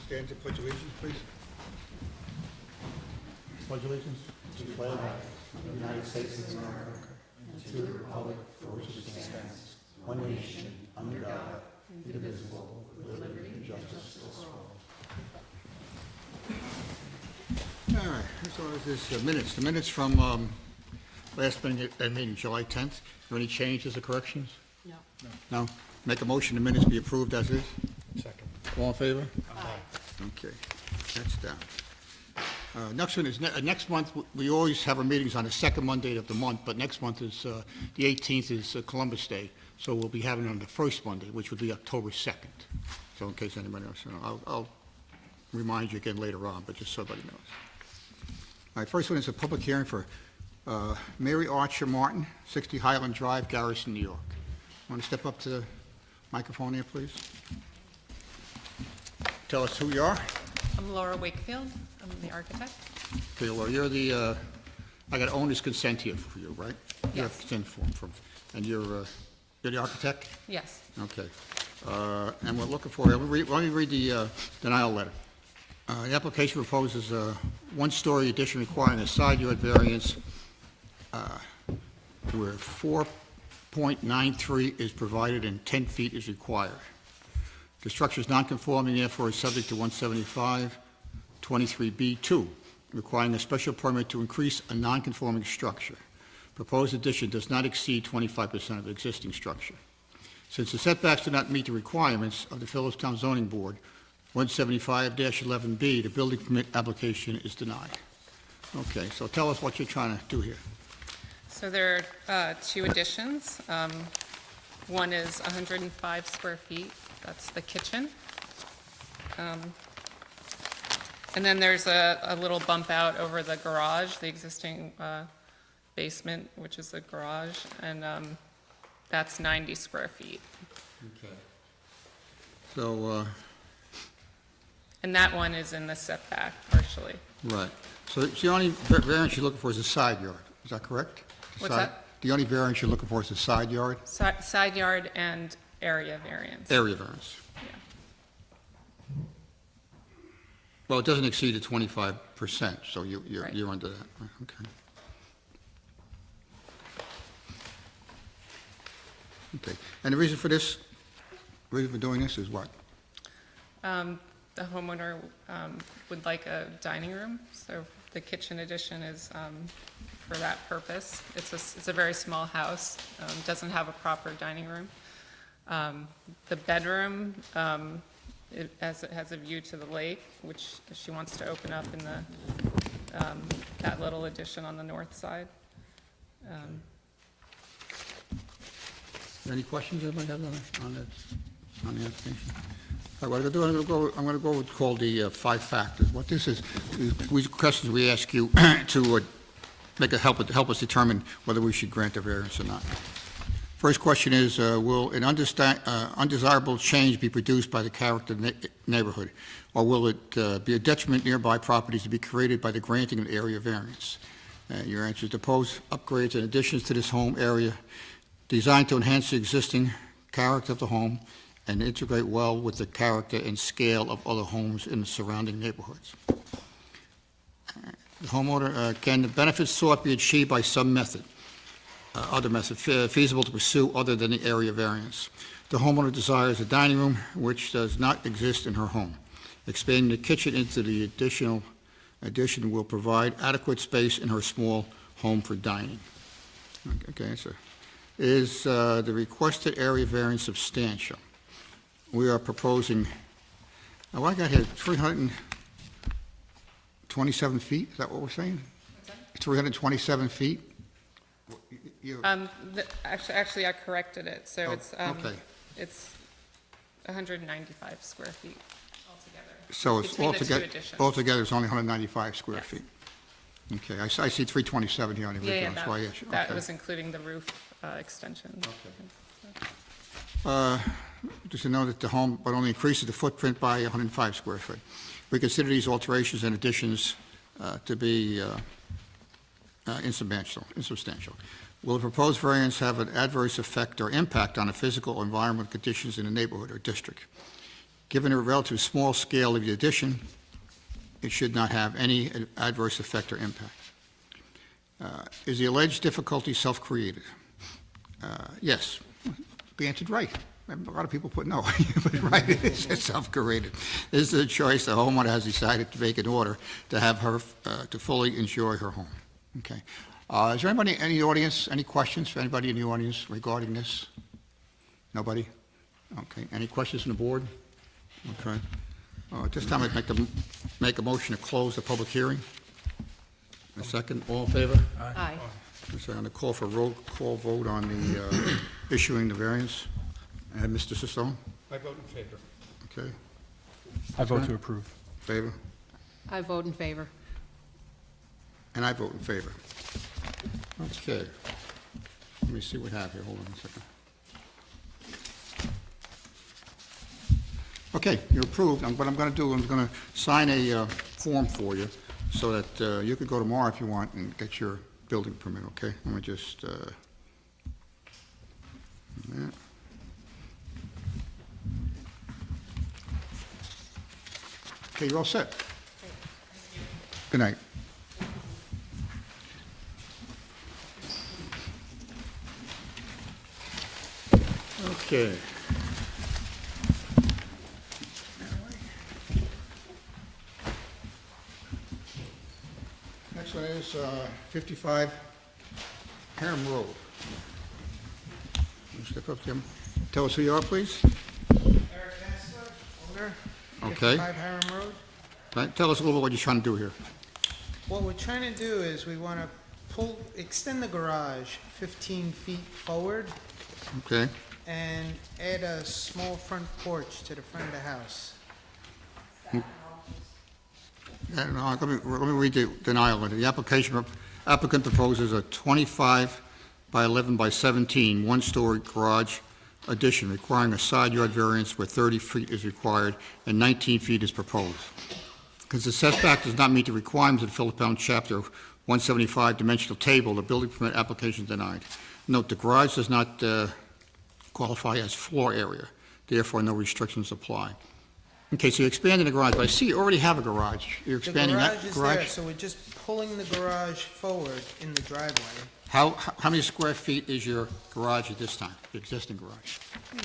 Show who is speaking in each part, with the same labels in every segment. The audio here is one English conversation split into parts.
Speaker 1: Stand to pledge allegiance, please. Pledge allegiance to the flag of the United States of America and to the republic for which it stands, one nation, under God, indivisible, with liberty and justice for all. All right, so this is minutes. The minutes from last meeting, July 10th. Are there any changes or corrections?
Speaker 2: No.
Speaker 1: No? Make a motion the minutes be approved as is?
Speaker 3: Second.
Speaker 1: All in favor?
Speaker 2: Aye.
Speaker 1: Okay, that's down. Next one is, next month, we always have our meetings on the second Monday of the month, but next month is, the 18th is Columbus Day, so we'll be having it on the first Monday, which would be October 2nd. So in case anybody else, I'll remind you again later on, but just so everybody knows. All right, first one is a public hearing for Mary Archer Martin, 60 Highland Drive, Garrison, New York. Want to step up to the microphone here, please? Tell us who you are.
Speaker 2: I'm Laura Wakefield. I'm the architect.
Speaker 1: Okay, Laura, you're the, I got owner's consent here for you, right? You have
Speaker 2: Yes.
Speaker 1: consent form from, and you're the architect?
Speaker 2: Yes.
Speaker 1: Okay. And we're looking for, let me read the denial letter. The application proposes a one-story addition requiring a side yard variance where 4.93 is provided and 10 feet is required. The structure is non-conforming, therefore is subject to 175-23B2, requiring a special permit to increase a non-conforming structure. Proposed addition does not exceed 25% of the existing structure. Since the setbacks do not meet the requirements of the Philipstown Zoning Board, 175-11B, the building permit application is denied. Okay, so tell us what you're trying to do here.
Speaker 2: So there are two additions. One is 105 square feet. That's the kitchen. And then there's a little bump out over the garage, the existing basement, which is the garage, and that's 90 square feet.
Speaker 1: Okay. So,
Speaker 2: And that one is in the setback partially.
Speaker 1: right. So the only variance you're looking for is a side yard, is that correct?
Speaker 2: What's
Speaker 1: Side-
Speaker 2: that?
Speaker 1: The only variance you're looking for is a side yard?
Speaker 2: Side yard and area variance.
Speaker 1: Area variance.
Speaker 2: Yeah.
Speaker 1: Well, it doesn't exceed the 25%, so you're
Speaker 2: Right.
Speaker 1: under that. Okay. Okay. And the reason for doing this is what?
Speaker 2: The homeowner would like a dining room, so the kitchen addition is for that purpose. It's a very small house, doesn't have a proper dining room. The bedroom, it has a view to the lake, which she wants to open up in that little addition on the north side.
Speaker 1: Any questions anybody has on the application? All right, what I'm going to do, I'm going to go with called the 5 factors. What this is these questions we ask you to help us determine whether we should grant a variance or not. First question is, will an undesirable change be produced by the character of the neighborhood, or will it be a detriment nearby properties to be created by the granting of an area variance? Your answer is proposed upgrades and additions to this home area designed to enhance the existing character of the home and integrate well with the character and scale of other homes in the surrounding neighborhoods. The homeowner, can the benefits sought be achieved by some method, other method feasible to pursue other than the area variance? The homeowner desires a dining room which does not exist in her home. Expanding the kitchen into the addition will provide adequate space in her small home for dining. Okay, so is the requested area variance substantial? We are proposing, now I got here 327 feet, is that what we're saying?
Speaker 2: What's that?
Speaker 1: 327 feet?
Speaker 2: Actually, I corrected it, so
Speaker 1: Oh,
Speaker 2: it's
Speaker 1: okay.
Speaker 2: it's 195 square feet altogether.
Speaker 1: So it's
Speaker 2: Between the two
Speaker 1: altogether,
Speaker 2: additions.
Speaker 1: altogether it's only 195 square
Speaker 2: Yes.
Speaker 1: feet. Okay, I see 327 here on the
Speaker 2: Yeah,
Speaker 1: original,
Speaker 2: yeah,
Speaker 1: that's why I asked you.
Speaker 2: that
Speaker 1: Okay.
Speaker 2: was including the roof extension.
Speaker 1: Just to know that the home but only increases the footprint by 105 square foot. We consider these alterations and additions to be insubstantial. Will the proposed variance have an adverse effect or impact on the physical or environmental conditions in the neighborhood or district? Given the relative small scale of the addition, it should not have any adverse effect or impact. Is the alleged difficulty self-created? Yes. Be answered right. A lot of people put no, but right, it's self-created. This is a choice the homeowner has decided to make in order to have her, to fully enjoy her home. Okay. Is there anybody in the audience, any questions for anybody in the audience regarding this? Nobody? Okay. Any questions from the board? Okay. At this time, I'd like to make a motion to close the public hearing. A second, all in favor?
Speaker 3: Aye.
Speaker 1: So I'm going to call for a roll call vote on the issuing the variance. Mr. Sisson?
Speaker 4: I vote in favor.
Speaker 1: Okay.
Speaker 4: I vote to approve.
Speaker 1: Favor?
Speaker 3: I vote in favor.
Speaker 1: And I vote in favor. Okay. Let me see what I have here. Hold on a second. Okay, you're approved. What I'm going to do, I'm going to sign a form for you so that you could go tomorrow if you want and get your building permit, okay? Let me just... that. Okay, you're all set. Good night. Okay. Next one is 55 Hiram Road. Step up, Tim. Tell us who you are, please.
Speaker 5: Eric Hasler, owner,
Speaker 1: Okay.
Speaker 5: 55 Hiram Road.
Speaker 1: Right, tell us a little bit what you're trying to do here.
Speaker 5: What we're trying to do is we want to extend the garage 15 feet forward
Speaker 1: Okay.
Speaker 5: and add a small front porch to the front of the house.
Speaker 1: No, let me read the denial letter. The applicant proposes a 25 by 11 by 17 one-story garage addition requiring a side yard variance where 30 feet is required and 19 feet is proposed. Because the setback does not meet the requirements of the Philipstown Chapter 175 dimensional table, the building permit application denied. Note, the garage does not qualify as floor area, therefore no restrictions apply. Okay, so you're expanding the garage, but I see you already have a garage. You're expanding that
Speaker 5: The garage
Speaker 1: garage?
Speaker 5: is there, so we're just pulling the garage forward in the driveway.
Speaker 1: How many square feet is your garage at this time, the existing garage?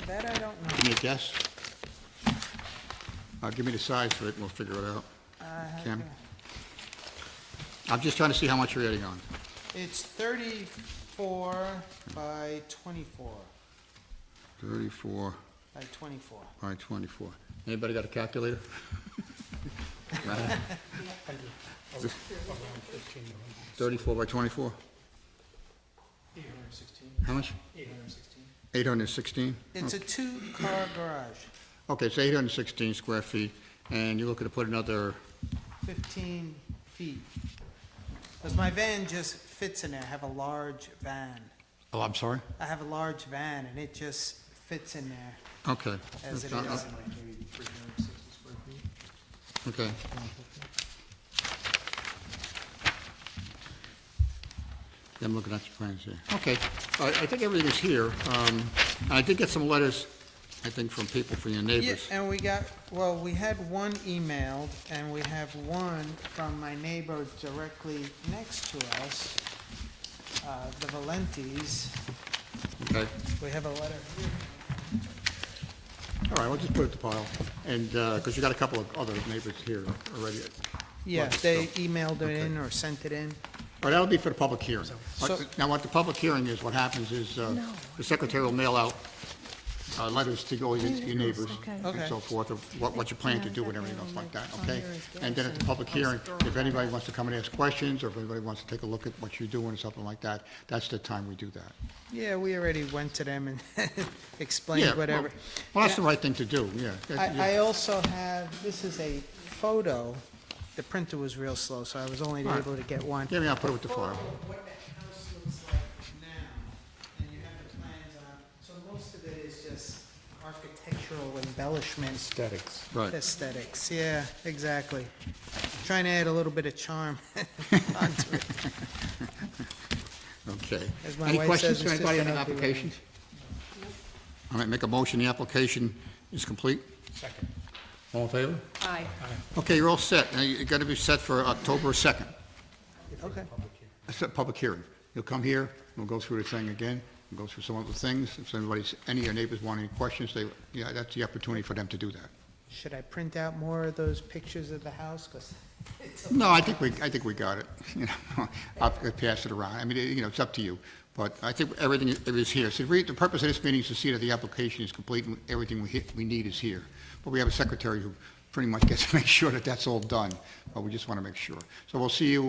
Speaker 5: That I don't know.
Speaker 1: Give me a guess. Give me the size of it, and we'll figure it out. Kim? I'm just trying to see how much you're adding on.
Speaker 5: It's 34 by 24.
Speaker 1: 34
Speaker 5: By 24.
Speaker 1: by 24. Anybody got a calculator? Right. 34 by 24?
Speaker 5: 816.
Speaker 1: How much?
Speaker 5: 816.
Speaker 1: 816?
Speaker 5: It's a two-car garage,
Speaker 1: Okay, it's 816 square feet, and you're looking to put another,
Speaker 5: 15 feet. Because my van just fits in there. I have a large van.
Speaker 1: oh, I'm sorry?
Speaker 5: I have a large van, and it just fits in there
Speaker 1: Okay.
Speaker 5: as it
Speaker 1: That's not-
Speaker 5: is.
Speaker 1: Okay. Yeah, I'm looking at your plans here. Okay, I think everything is here. And I did get some letters, I think, from people, from your
Speaker 5: Yeah,
Speaker 1: neighbors.
Speaker 5: and we got, well, we had one emailed, and we have one from my neighbor directly next to us, the Valentes.
Speaker 1: Okay,
Speaker 5: We have a letter here.
Speaker 1: all right, we'll just put it to pile. And, because you got a couple of other neighbors here already.
Speaker 5: Yeah,
Speaker 1: Right,
Speaker 5: they
Speaker 1: so-
Speaker 5: emailed it in
Speaker 1: okay.
Speaker 5: or sent it in.
Speaker 1: All right, that'll be for the public hearing.
Speaker 5: So-
Speaker 1: Now, what the public hearing is, what happens is, the secretary will mail out letters to all your neighbors and
Speaker 5: Okay.
Speaker 1: so forth, of what you plan to do and everything else like that, okay? And then at the public hearing, if anybody wants to come and ask questions, or if anybody wants to take a look at what you're doing or something like that, that's the time we do that.
Speaker 5: Yeah, we already went to them and explained
Speaker 1: Yeah,
Speaker 5: whatever.
Speaker 1: Well, that's the right thing to do, yeah.
Speaker 5: I also have, this is a photo. The printer was real slow, so I was only
Speaker 1: Right.
Speaker 5: able to get one.
Speaker 1: Yeah, I'll put it with the
Speaker 5: Photo
Speaker 1: file.
Speaker 5: of what the house looks like now, and you have the plans on. So most of it is just architectural embellishments,
Speaker 4: Aesthetics.
Speaker 1: Right.
Speaker 5: aesthetics. Yeah, exactly. Trying to add a little bit of charm onto it.
Speaker 1: Okay.
Speaker 5: As my
Speaker 1: Any
Speaker 5: wife
Speaker 1: questions
Speaker 5: says,
Speaker 1: for
Speaker 5: it's
Speaker 1: anybody
Speaker 5: just
Speaker 1: on the
Speaker 5: an ugly
Speaker 1: application? All right, make a motion, the application is complete.
Speaker 4: Second.
Speaker 1: All in favor?
Speaker 3: Aye.
Speaker 1: Okay, you're all set. Now, you got to be set for October 2nd.
Speaker 5: Okay.
Speaker 1: It's a public hearing. You'll come here, we'll go through the thing again, we'll go through some other things. If any of your neighbors want any questions, that's the opportunity for them to do that.
Speaker 5: Should I print out more of those pictures of the house? 'Cause
Speaker 1: No, I think we got it. You know, I'll pass it around. I mean, it's up to you. But I think everything is here. So the purpose of this meeting is to see that the application is complete and everything we need is here. But we have a secretary who pretty much gets to make sure that that's all done. But we just want to make sure. So we'll see you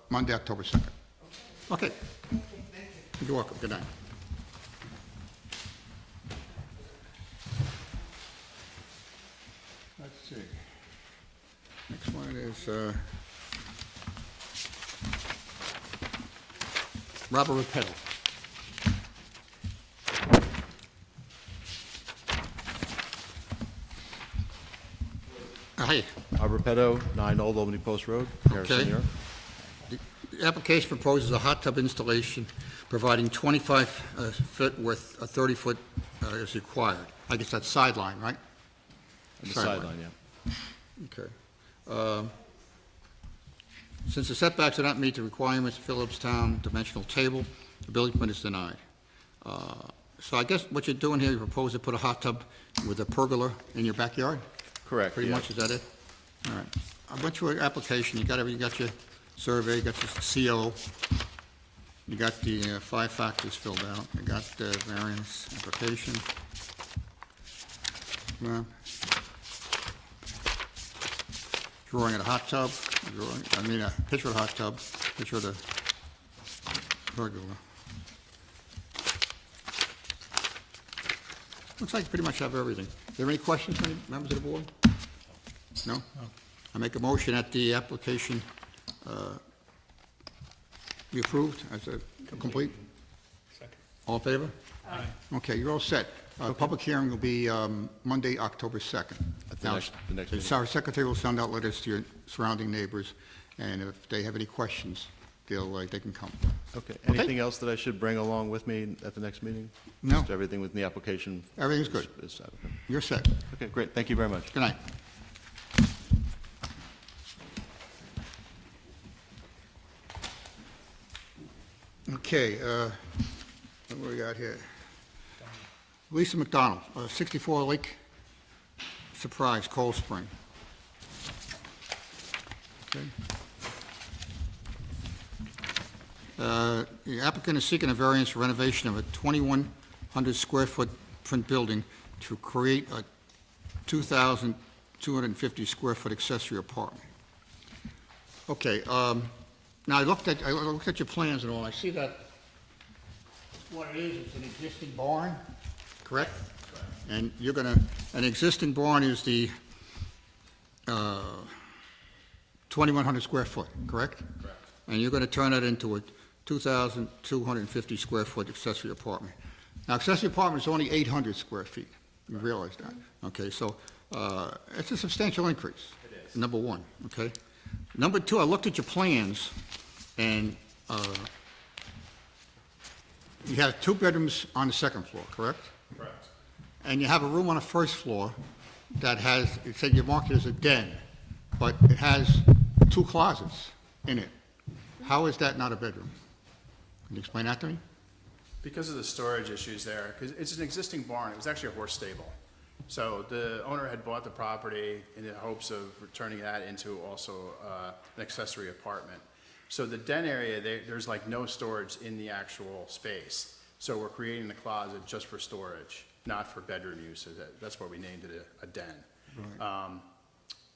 Speaker 1: Monday, October 2nd. Okay. You're welcome. Good night. Let's see. Next one is Robert Repetto. Hi.
Speaker 6: Repetto, 9 Old Albany Post Road, Garrison,
Speaker 1: Okay.
Speaker 6: New York.
Speaker 1: The application proposes a hot tub installation providing 25-foot with a 30-foot is required. I guess that's sideline, right?
Speaker 6: On the sideline, yeah.
Speaker 1: Okay. Since the setbacks do not meet the requirements of Philipstown dimensional table, the building permit is denied. So I guess what you're doing here, you propose to put a hot tub with a pergola in your backyard?
Speaker 6: Correct,
Speaker 1: Pretty
Speaker 6: yeah.
Speaker 1: much, is that it? All right. I went through your application, you got everything, you got your survey, you got your CO, you got the 5 factors filled out, you got the variance application. Drawing of the hot tub, a picture of the hot tub, picture of the pergola. Looks like you pretty much have everything. Are there any questions from any members of the board? No? I make a motion that the application be approved as a complete.
Speaker 4: Second.
Speaker 1: All in favor?
Speaker 4: Aye.
Speaker 1: Okay, you're all set. Public hearing will be Monday, October 2nd.
Speaker 6: At the next meeting.
Speaker 1: Our secretary will send out letters to your surrounding neighbors, and if they have any questions, they can come.
Speaker 6: Okay, anything else that I should bring along with me at the next meeting?
Speaker 1: No.
Speaker 6: Just everything with the application?
Speaker 1: Everything's good.
Speaker 6: is set, okay.
Speaker 1: You're set.
Speaker 6: Okay, great, thank you very much.
Speaker 1: Good night. Okay, what do we got here? Lisa McDowell, 64 Lake Surprise, Cold Spring. Okay. The applicant is seeking a variance for renovation of a 2,100 square foot print building to create a 2,250 square foot accessory apartment. Okay, now I looked at your plans and all, I see that what it is, it's an existing barn, correct? And you're gonna, an existing barn is the 2,100 square foot, correct? Correct. And you're gonna turn it into a 2,250 square foot accessory apartment. Now, accessory apartment is only 800 square feet, you realize that? Okay, so, it's a substantial increase. It is. Number one, okay? Number two, I looked at your plans, and, you have 2 bedrooms on the second floor, correct?
Speaker 4: Correct.
Speaker 1: And you have a room on the first floor that has, it said you marked it as a den, but it has 2 closets in it. How is that not a bedroom? Can you explain that to me?
Speaker 7: Because of the storage issues there, because it's an existing barn, it was actually a horse stable. So the owner had bought the property in the hopes of turning that into also an accessory apartment. So the den area, there's like no storage in the actual space. So we're creating the closet just for storage, not for bedroom use. So that's why we named it a den.
Speaker 1: Right.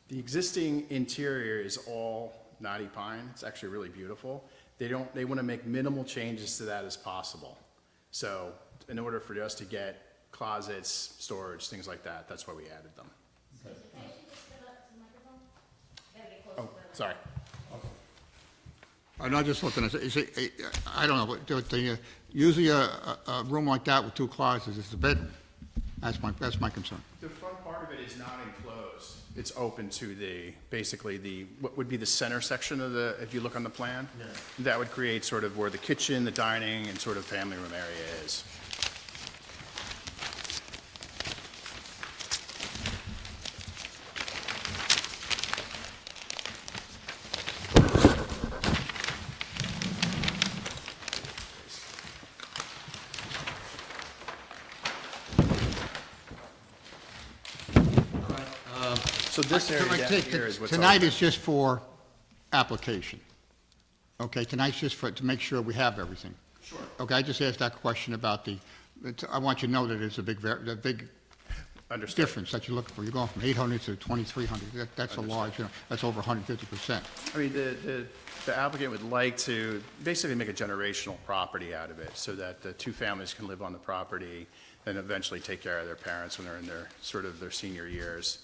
Speaker 7: The existing interior is all knotty pine. It's actually really beautiful. They want to make minimal changes to that as possible. So in order for us to get closets, storage, things like that, that's why we added them. Oh, sorry.
Speaker 1: I'm not just looking at it, I don't know, but usually a room like that with 2 closets is the bedroom. That's my concern.
Speaker 7: The front part of it is not enclosed. It's open to basically what would be the center section of if you look on the plan. Yeah. That would create sort of where the kitchen, the dining, and sort of family room area is. So this area
Speaker 1: Like,
Speaker 7: down here is what's.
Speaker 1: Tonight
Speaker 7: already-
Speaker 1: is just for application. Okay, tonight's just to make sure we have everything.
Speaker 7: Sure.
Speaker 1: Okay, I just asked that question about I want you to know that it's a big
Speaker 7: Understood.
Speaker 1: difference that you're looking for. You're going from 800 to 2,300. That's a large, that's over 150%.
Speaker 7: I mean, the applicant would like to basically make a generational property out of it so that the two families can live on the property and eventually take care of their parents when they're in their, sort of their senior years.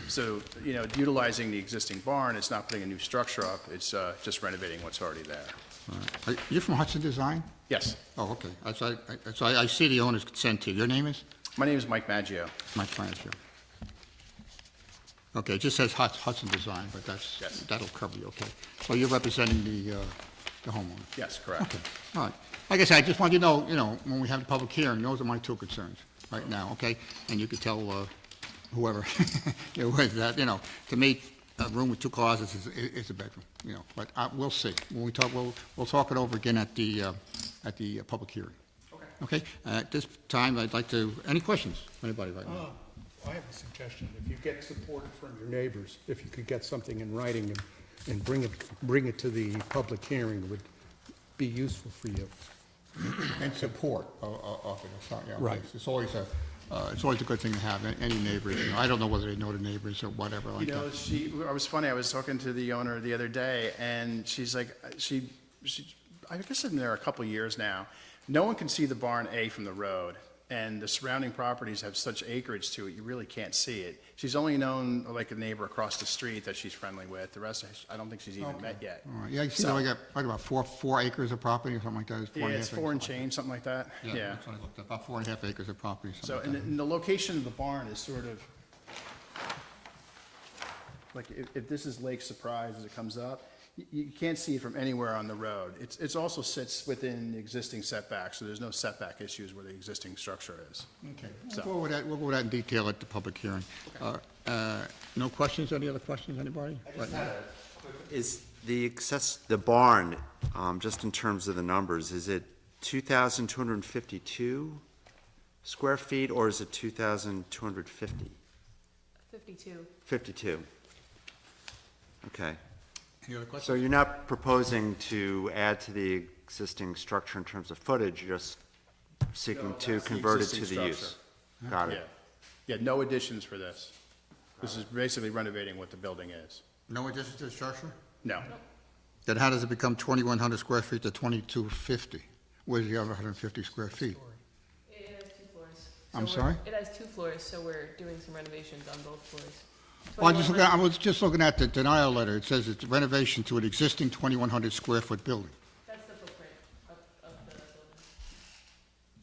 Speaker 7: So, you know, utilizing the existing barn, it's not putting a new structure up, it's just renovating what's already there.
Speaker 1: All right. You're from Hudson Design?
Speaker 7: Yes,
Speaker 1: Oh, okay. I see the owner's consent here. Your name is?
Speaker 7: my name is Mike Maggio.
Speaker 1: Mike Francia. Okay, it just says Hudson Design, but
Speaker 7: Yes.
Speaker 1: that'll cover you, okay. So you're representing the homeowner?
Speaker 7: Yes, correct.
Speaker 1: Okay, all right. Like I said, I just want you to know, when we have the public hearing, those are my two concerns right now, okay? And you could tell whoever, to me, a room with two closets is a bedroom, but we'll see. When we talk, we'll talk it over again at the public hearing. Okay? At this time, I'd like to, any questions, anybody right now?
Speaker 4: I have a suggestion. If you get support from your neighbors, if you could get something in writing and bring it to the public hearing, it would be useful for you.
Speaker 1: And support of it, it's not,
Speaker 4: Right.
Speaker 1: It's always a good thing to have, any neighbors, I don't know whether they know the neighbors or whatever like
Speaker 7: You know,
Speaker 1: that.
Speaker 7: I was funny, I was talking to the owner the other day, and she's like, I guess I've been there a couple of years now. No one can see the barn A from the road, and the surrounding properties have such acreage to it, you really can't see it. She's only known, like, a neighbor across the street that she's friendly with. The rest, I don't think she's even met yet.
Speaker 1: All right, yeah, you see,
Speaker 7: So-
Speaker 1: I got, like, about 4 acres of property or something like that, it's 4
Speaker 7: Yeah,
Speaker 1: and a
Speaker 7: it's
Speaker 1: half
Speaker 7: 4 and
Speaker 1: acres.
Speaker 7: change, something like that. Yeah.
Speaker 1: That's what I looked at, about 4.5 acres of property,
Speaker 7: So,
Speaker 1: something like that.
Speaker 7: and the location of the barn is sort of, like, if this is Lake Surprise as it comes up, you can't see it from anywhere on the road. It's also sits within the existing setback, so there's no setback issues where the existing structure is.
Speaker 1: Okay,
Speaker 7: So-
Speaker 1: we'll go over that in detail at the public hearing. No questions, any other questions, anybody? Right now?
Speaker 8: Is the the barn, just in terms of the numbers, is it 2,252 square feet, or is it 2,250?
Speaker 3: 52.
Speaker 8: 52. Okay.
Speaker 1: Any other questions?
Speaker 8: So you're not proposing to add to the existing structure in terms of footage, you're just seeking
Speaker 7: No,
Speaker 8: to
Speaker 7: that's the
Speaker 8: convert it to
Speaker 7: existing
Speaker 8: the use?
Speaker 7: structure.
Speaker 8: Got
Speaker 7: Yeah.
Speaker 8: it.
Speaker 7: Yeah, no additions for this. This is basically renovating what the building is.
Speaker 1: No addition to the structure?
Speaker 7: No.
Speaker 1: Then how does it become 2,100 square feet to 2,250? Where's the other 150 square feet?
Speaker 9: It has 2 floors.
Speaker 1: I'm
Speaker 9: we're-
Speaker 1: sorry?
Speaker 9: It has 2 floors, so we're doing some renovations on both floors.
Speaker 1: Well, I was just looking at the denial letter. It says it's renovation to an existing 2,100 square foot building
Speaker 9: That's the footprint of the building.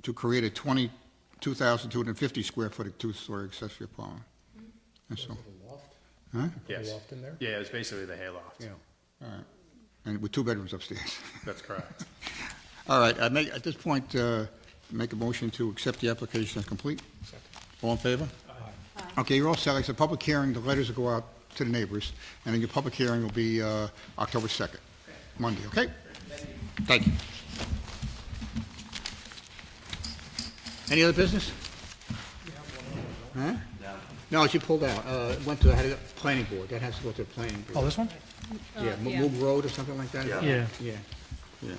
Speaker 1: to create a 2,250 square foot two-story accessory apartment. And so, huh?
Speaker 7: Yes.
Speaker 4: loft in there?
Speaker 7: Yeah, it's basically the hayloft.
Speaker 4: Yeah.
Speaker 1: All right. And with 2 bedrooms upstairs.
Speaker 7: That's correct.
Speaker 1: All right, at this point, make a motion to accept the application as complete. All in favor? Okay, you're all set. Like I said, public hearing, the letters will go out to the neighbors, and then your public hearing will be October 2nd, Monday, okay? Thank you. Any other business? Huh? No, she pulled out. Went to the planning board. That has to go to the planning board.
Speaker 4: Oh, this one?
Speaker 1: Yeah, Moog Road or something like that?
Speaker 4: Yeah.
Speaker 1: Yeah, yeah.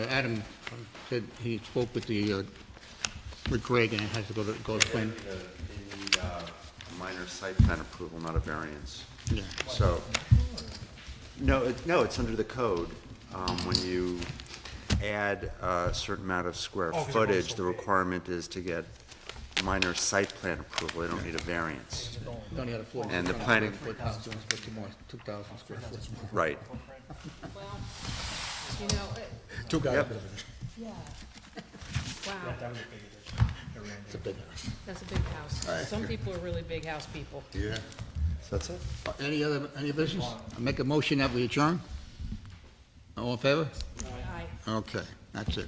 Speaker 1: Adam said he spoke with Greg, and it has to go to plan.
Speaker 8: They need a minor site plan approval, not a variance.
Speaker 1: Yeah.
Speaker 8: So, no, it's under the code. When you add a certain amount of square footage, the requirement is to get minor site plan approval. They don't need a variance.
Speaker 1: Only had a 40
Speaker 8: And the
Speaker 1: square
Speaker 8: planning-
Speaker 1: foot house, it was for 2,000 square foot.
Speaker 8: Right.
Speaker 3: Well, you know,
Speaker 1: 2 guys.
Speaker 8: Yep.
Speaker 3: wow,
Speaker 1: It's a big house.
Speaker 3: that's a big house. Some people are really big house people.
Speaker 1: Yeah.
Speaker 8: So that's it?
Speaker 1: Any business? I make a motion that we adjourn? All in favor?
Speaker 3: Aye.
Speaker 1: Okay, that's it.